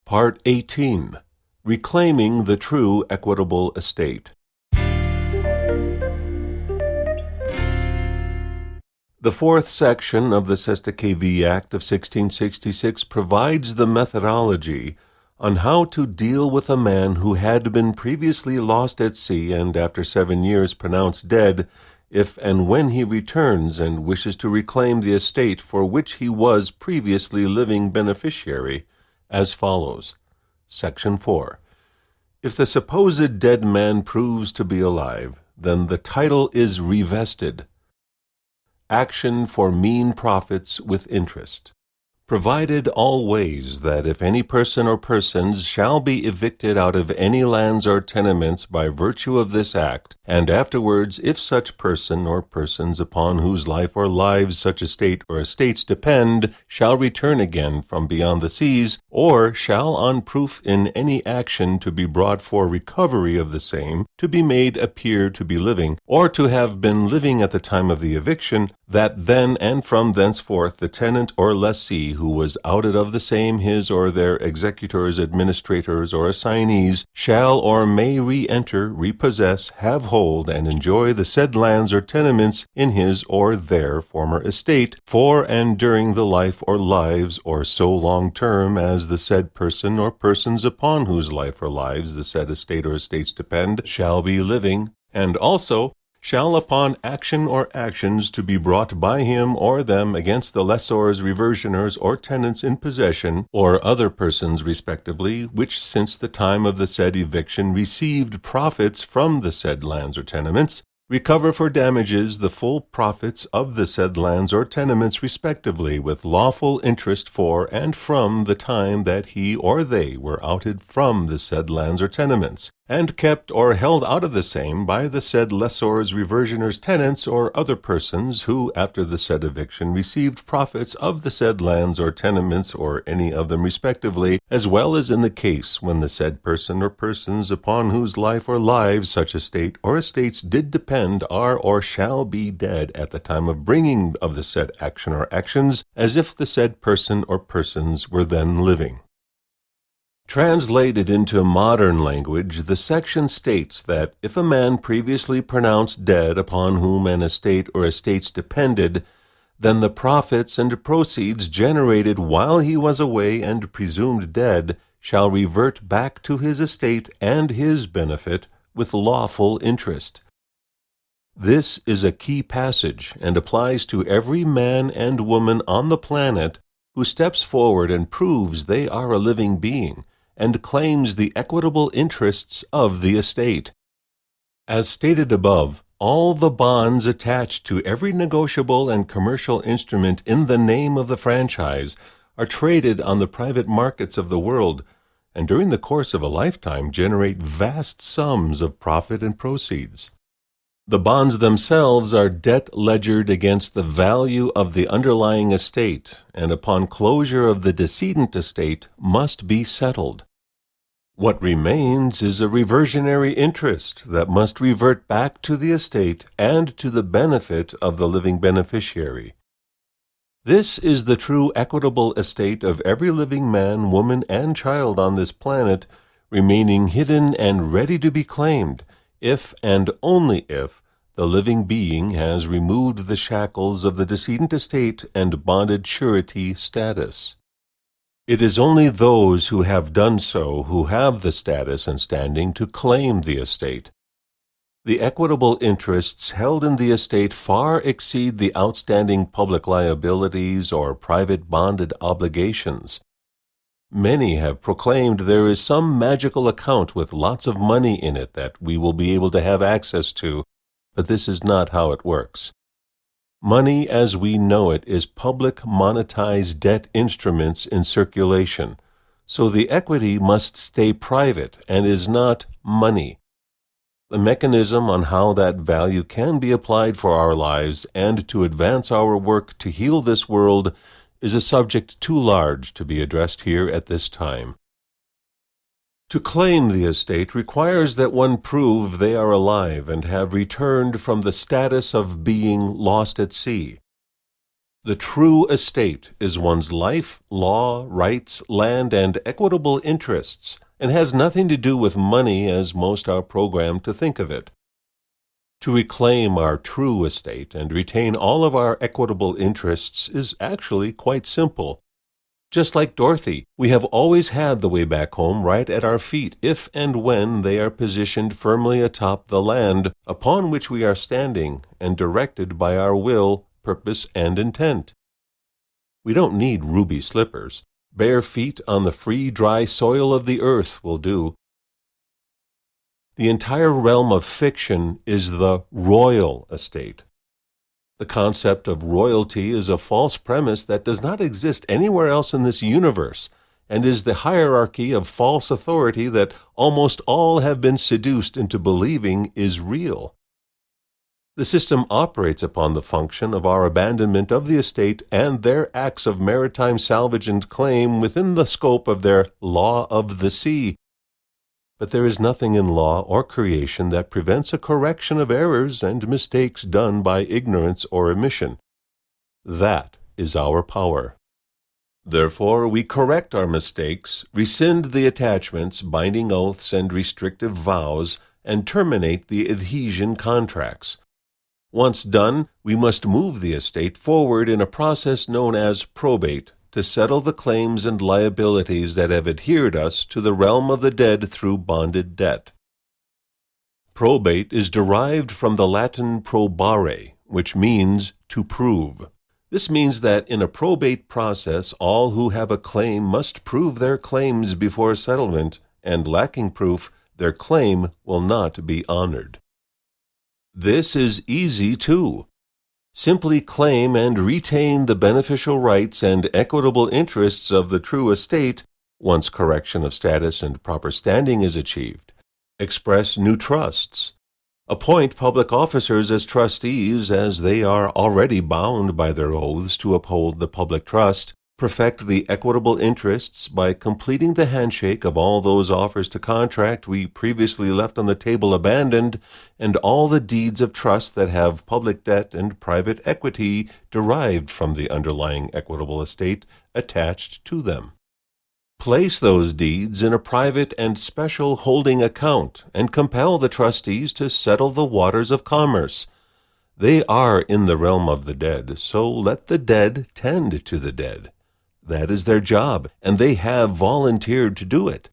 Part 18. Reclaiming the True Equitable Estate. The fourth section of the Cestui Que Vie Act of 1666 provides the methodology on how to deal with a man who had been previously lost at sea and after 7 years pronounced dead, if and when he returns and wishes to reclaim the estate for which he was previously living beneficiary, as follows. Section 4. If the supposed dead man proves to be alive, then the title is revested. Action for mean profits with interest. Provided always that if any person or persons shall be evicted out of any lands or tenements by virtue of this act, and afterwards if such person or persons upon whose life or lives such estate or estates depend shall return again from beyond the seas, or shall on proof in any action to be brought for recovery of the same, to be made appear to be living, or to have been living at the time of the eviction, that then and from thenceforth the tenant or lessee who was outed of the same, his or their executors, administrators, or assignees, shall or may re-enter, repossess, have hold, and enjoy the said lands or tenements in his or their former estate, for and during the life or lives, or so long term as the said person or persons upon whose life or lives the said estate or estates depend shall be living, and also shall upon action or actions to be brought by him or them against the lessors, reversioners, or tenants in possession, or other persons respectively, which since the time of the said eviction received profits from the said lands or tenements, recover for damages the full profits of the said lands or tenements respectively, with lawful interest for and from the time that he or they were outed from the said lands or tenements, and kept or held out of the same by the said lessors, reversioners, tenants, or other persons who, after the said eviction, received profits of the said lands or tenements, or any of them respectively, as well as in the case when the said person or persons upon whose life or lives such estate or estates did depend are or shall be dead at the time of bringing of the said action or actions, as if the said person or persons were then living. Translated into modern language, the section states that if a man previously pronounced dead upon whom an estate or estates depended, then the profits and proceeds generated while he was away and presumed dead shall revert back to his estate and his benefit with lawful interest. This is a key passage and applies to every man and woman on the planet who steps forward and proves they are a living being and claims the equitable interests of the estate. As stated above, all the bonds attached to every negotiable and commercial instrument in the name of the franchise are traded on the private markets of the world, and during the course of a lifetime generate vast sums of profit and proceeds. The bonds themselves are debt ledgered against the value of the underlying estate, and upon closure of the decedent estate must be settled. What remains is a reversionary interest that must revert back to the estate and to the benefit of the living beneficiary. This is the true equitable estate of every living man, woman, and child on this planet, remaining hidden and ready to be claimed, if and only if the living being has removed the shackles of the decedent estate and bonded surety status. It is only those who have done so who have the status and standing to claim the estate. The equitable interests held in the estate far exceed the outstanding public liabilities or private bonded obligations. Many have proclaimed there is some magical account with lots of money in it that we will be able to have access to, but this is not how it works. Money as we know it is public monetized debt instruments in circulation, so the equity must stay private and is not money. The mechanism on how that value can be applied for our lives and to advance our work to heal this world is a subject too large to be addressed here at this time. To claim the estate requires that one prove they are alive and have returned from the status of being lost at sea. The true estate is one's life, law, rights, land, and equitable interests, and has nothing to do with money as most are programmed to think of it. To reclaim our true estate and retain all of our equitable interests is actually quite simple. Just like Dorothy, we have always had the way back home right at our feet if and when they are positioned firmly atop the land upon which we are standing and directed by our will, purpose, and intent. We don't need ruby slippers. Bare feet on the free, dry soil of the earth will do. The entire realm of fiction is the royal estate. The concept of royalty is a false premise that does not exist anywhere else in this universe, and is the hierarchy of false authority that almost all have been seduced into believing is real. The system operates upon the function of our abandonment of the estate and their acts of maritime salvage and claim within the scope of their law of the sea. But there is nothing in law or creation that prevents a correction of errors and mistakes done by ignorance or omission. That is our power. Therefore, we correct our mistakes, rescind the attachments, binding oaths, and restrictive vows, and terminate the adhesion contracts. Once done, we must move the estate forward in a process known as probate to settle the claims and liabilities that have adhered us to the realm of the dead through bonded debt. Probate is derived from the Latin probare, which means to prove. This means that in a probate process, all who have a claim must prove their claims before settlement, and lacking proof, their claim will not be honored. This is easy too. Simply claim and retain the beneficial rights and equitable interests of the true estate once correction of status and proper standing is achieved. Express new trusts. Appoint public officers as trustees as they are already bound by their oaths to uphold the public trust. Perfect the equitable interests by completing the handshake of all those offers to contract we previously left on the table abandoned, and all the deeds of trust that have public debt and private equity derived from the underlying equitable estate attached to them. Place those deeds in a private and special holding account and compel the trustees to settle the waters of commerce. They are in the realm of the dead, so let the dead tend to the dead. That is their job, and they have volunteered to do it.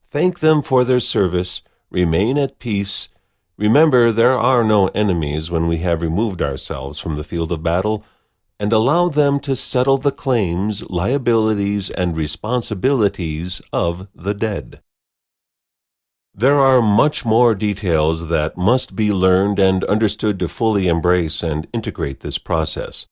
Thank them for their service, remain at peace. Remember, there are no enemies when we have removed ourselves from the field of battle, and allow them to settle the claims, liabilities, and responsibilities of the dead. There are much more details that must be learned and understood to fully embrace and integrate this process.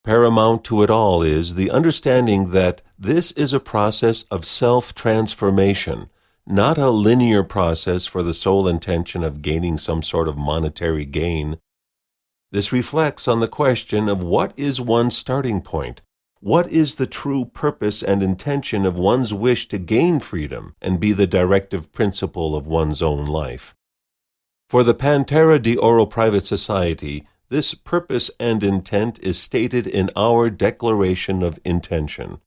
Paramount to it all is the understanding that this is a process of self-transformation, not a linear process for the sole intention of gaining some sort of monetary gain. This reflects on the question of what is one's starting point, what is the true purpose and intention of one's wish to gain freedom and be the directive principle of one's own life. For the Pantera de Oro Private Society, this purpose and intent is stated in our Declaration of Intention.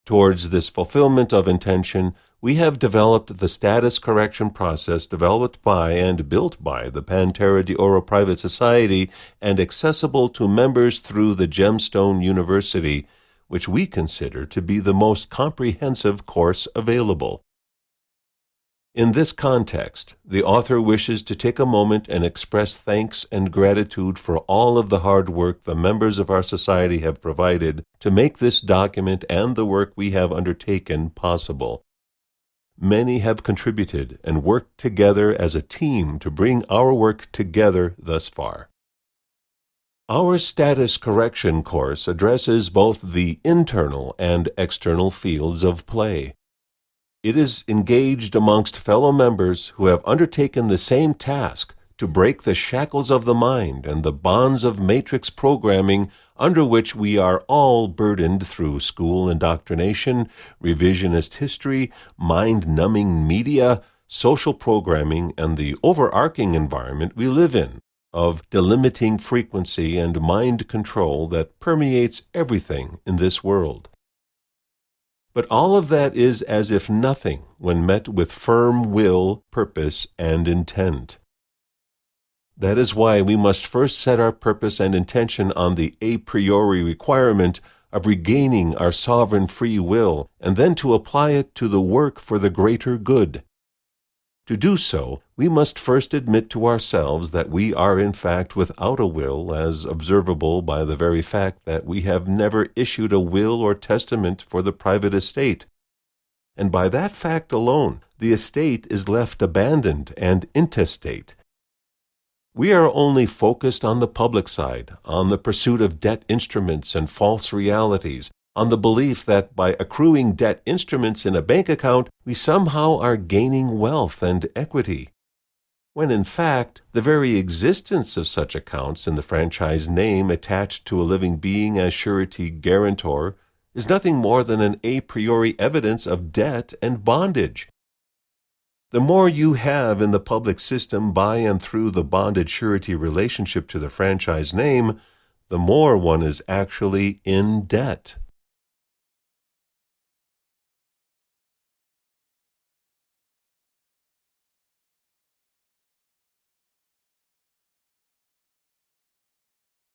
Towards this fulfillment of intention, we have developed the status correction process developed by and built by the Pantera de Oro Private Society and accessible to members through the Gemstone University, which we consider to be the most comprehensive course available. In this context, the author wishes to take a moment and express thanks and gratitude for all of the hard work the members of our society have provided to make this document and the work we have undertaken possible. Many have contributed and worked together as a team to bring our work together thus far. Our status correction course addresses both the internal and external fields of play. It is engaged amongst fellow members who have undertaken the same task to break the shackles of the mind and the bonds of matrix programming under which we are all burdened through school indoctrination, revisionist history, mind-numbing media, social programming, and the overarching environment we live in. of delimiting frequency and mind control that permeates everything in this world. But all of that is as if nothing when met with firm will, purpose, and intent. That is why we must first set our purpose and intention on the a priori requirement of regaining our sovereign free will, and then to apply it to the work for the greater good. To do so, we must first admit to ourselves that we are in fact without a will, as observable by the very fact that we have never issued a will or testament for the private estate. And by that fact alone, the estate is left abandoned and intestate. We are only focused on the public side, on the pursuit of debt instruments and false realities, on the belief that by accruing debt instruments in a bank account, we somehow are gaining wealth and equity, when in fact, the very existence of such accounts in the franchise name attached to a living being as surety guarantor is nothing more than an a priori evidence of debt and bondage. The more you have in the public system by and through the bondage-surety relationship to the franchise name, the more one is actually in debt.